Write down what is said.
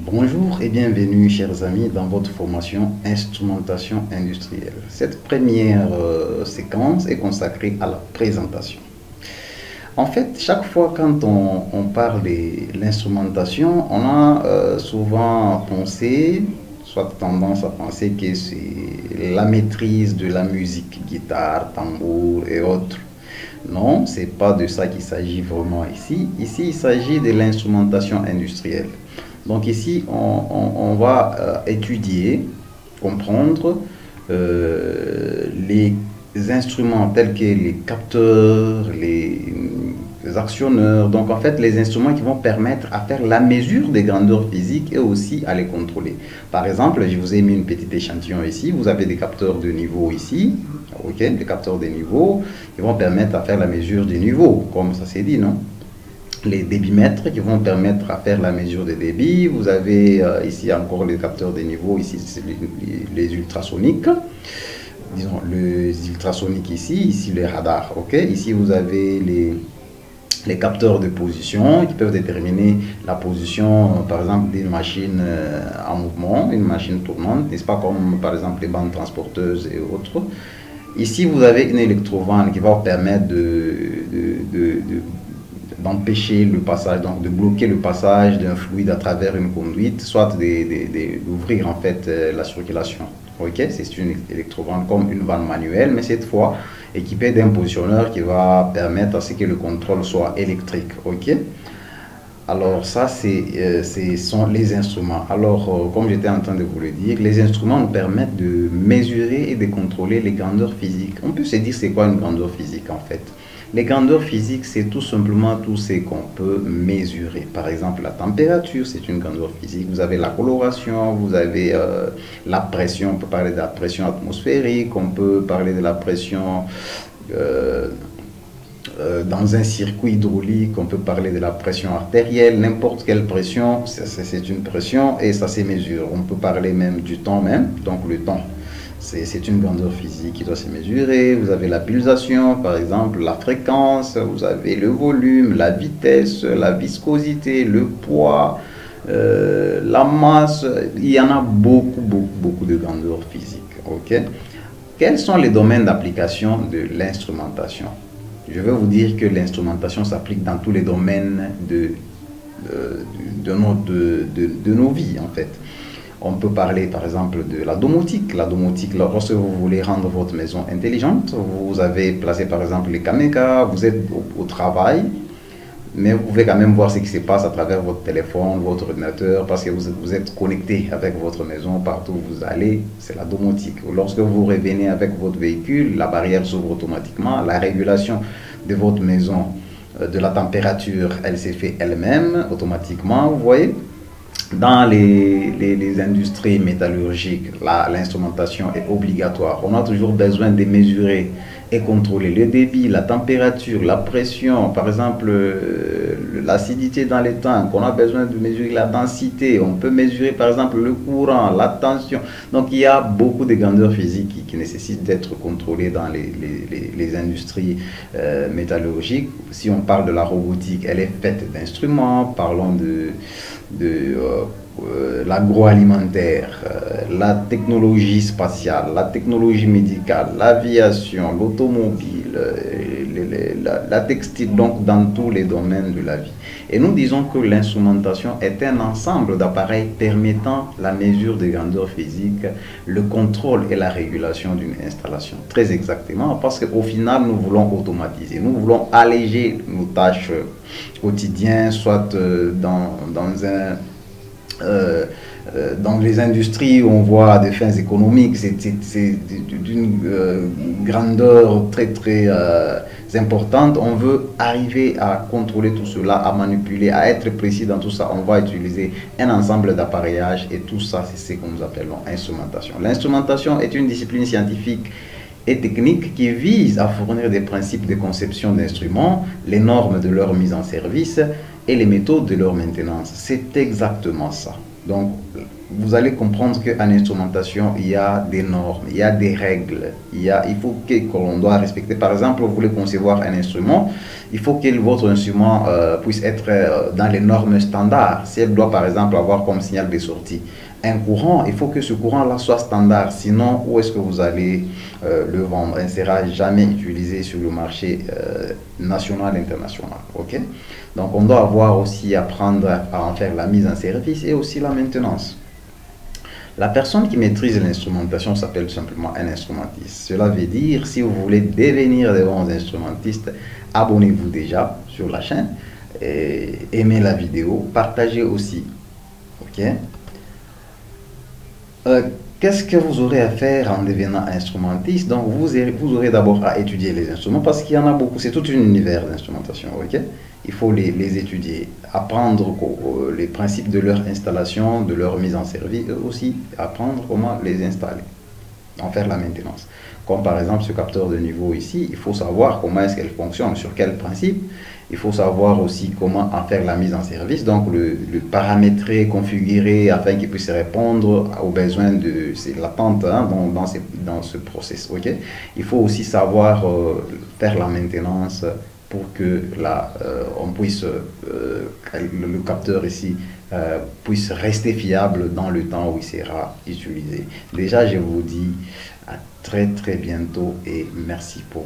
Bonjour et bienvenue chers amis dans votre formation instrumentation industrielle. Cette première séquence est consacrée à la présentation. En fait, chaque fois quand on parle de l'instrumentation, on a souvent pensé, soit tendance à penser que c'est la maîtrise de la musique, guitare, tambour et autres. Non, c'est pas de ça qu'il s'agit vraiment ici. Ici, il s'agit de l'instrumentation industrielle. Donc ici, on va étudier, comprendre les instruments tels que les capteurs, les actionneurs. Donc en fait, les instruments qui vont permettre à faire la mesure des grandeurs physiques et aussi à les contrôler. Par exemple, je vous ai mis une petite échantillon ici. Vous avez des capteurs de niveau ici. Ok, des capteurs de niveau qui vont permettre à faire la mesure du niveau, comme ça s'est dit, non? Les débitmètres qui vont permettre à faire la mesure des débits. Vous avez ici encore les capteurs de niveau, ici c'est les ultrasoniques. Disons les ultrasoniques ici les radars. Ok, ici vous avez les capteurs de position qui peuvent déterminer la position, par exemple, d'une machine en mouvement, une machine tournante, n'est-ce pas, comme par exemple les bandes transporteuses et autres. Ici, vous avez une électrovanne qui va vous permettre d'empêcher le passage, donc de bloquer le passage d'un fluide à travers une conduite, soit d'ouvrir en fait la circulation. Ok, c'est une électrovanne comme une vanne manuelle, mais cette fois équipée d'un positionneur qui va permettre à ce que le contrôle soit électrique. Ok. Alors ça, ce sont les instruments. Alors, comme j'étais en train de vous le dire, les instruments nous permettent de mesurer et de contrôler les grandeurs physiques. On peut se dire c'est quoi une grandeur physique en fait. Les grandeurs physiques, c'est tout simplement tout ce qu'on peut mesurer. Par exemple, la température, c'est une grandeur physique. Vous avez la coloration, vous avez la pression, on peut parler de la pression atmosphérique, on peut parler de la pression dans un circuit hydraulique, on peut parler de la pression artérielle, n'importe quelle pression, c'est une pression et ça se mesure. On peut parler même du temps même, donc le temps. C'est une grandeur physique qui doit se mesurer. Vous avez la pulsation, par exemple, la fréquence, vous avez le volume, la vitesse, la viscosité, le poids, la masse. Il y en a beaucoup de grandeurs physiques. Okay? Quels sont les domaines d'application de l'instrumentation? Je veux vous dire que l'instrumentation s'applique dans tous les domaines de nos vies, en fait. On peut parler par exemple de la domotique. La domotique, lorsque vous voulez rendre votre maison intelligente, vous avez placé par exemple les caméras, vous êtes au travail, mais vous pouvez quand même voir ce qui se passe à travers votre téléphone, votre ordinateur, parce que vous êtes connecté avec votre maison partout où vous allez. C'est la domotique. Lorsque vous revenez avec votre véhicule, la barrière s'ouvre automatiquement, la régulation de votre maison, de la température, elle s'est fait elle-même automatiquement, vous voyez. Dans les industries métallurgiques, l'instrumentation est obligatoire. On a toujours besoin de mesurer et contrôler le débit, la température, la pression, par exemple l'acidité dans les tanks. On a besoin de mesurer la densité. On peut mesurer par exemple le courant, la tension. Donc il y a beaucoup de grandeurs physiques qui nécessitent d'être contrôlées dans les industries métallurgiques. Si on parle de la robotique, elle est faite d'instruments. Parlons de l'agroalimentaire, la technologie spatiale, la technologie médicale, l'aviation, l'automobile, la textile, donc dans tous les domaines de la vie. Et nous disons que l'instrumentation est un ensemble d'appareils permettant la mesure des grandeurs physiques, le contrôle et la régulation d'une installation. Très exactement, parce qu'au final, nous voulons automatiser, nous voulons alléger nos tâches quotidiennes, soit dans les industries où on voit des fins économiques, c'est d'une grandeur très importante. On veut arriver à contrôler tout cela, à manipuler, à être précis dans tout ça. On va utiliser un ensemble d'appareillages et tout ça, c'est ce que nous appelons instrumentation. L'instrumentation est une discipline scientifique et technique qui vise à fournir des principes de conception d'instruments, les normes de leur mise en service et les méthodes de leur maintenance. C'est exactement ça. Donc, vous allez comprendre qu'en instrumentation, il y a des normes, il y a des règles, il faut que l'on doit respecter. Par exemple, vous voulez concevoir un instrument, il faut que votre instrument puisse être dans les normes standards. Si elle doit, par exemple, avoir comme signal de sortie un courant, il faut que ce courant-là soit standard. Sinon, où est-ce que vous allez le vendre? Il ne sera jamais utilisé sur le marché national et international. Ok? Donc, on doit avoir aussi apprendre à en faire la mise en service et aussi la maintenance. La personne qui maîtrise l'instrumentation s'appelle tout simplement un instrumentiste. Cela veut dire, si vous voulez devenir de bons instrumentistes, abonnez-vous déjà sur la chaîne, et aimez la vidéo, partagez aussi. Ok? Euh, Qu'est-ce que vous aurez à faire en devenant instrumentiste? Donc, vous aurez d'abord à étudier les instruments parce qu'il y en a beaucoup. C'est tout un univers d'instrumentation. Ok? Il faut les étudier, apprendre les principes de leur installation, de leur mise en service, et aussi apprendre comment les installer, en faire la maintenance. Comme par exemple ce capteur de niveau ici, il faut savoir comment est-ce qu'elle fonctionne, sur quel principe. Il faut savoir aussi comment en faire la mise en service, donc le paramétrer, configurer afin qu'il puisse répondre aux besoins de l'attente hein, dans ce process. Okay? Il faut aussi savoir faire la maintenance pour que on puisse, le capteur ici puisse rester fiable dans le temps où il sera utilisé. Déjà, je vous dis à très très bientôt et merci pour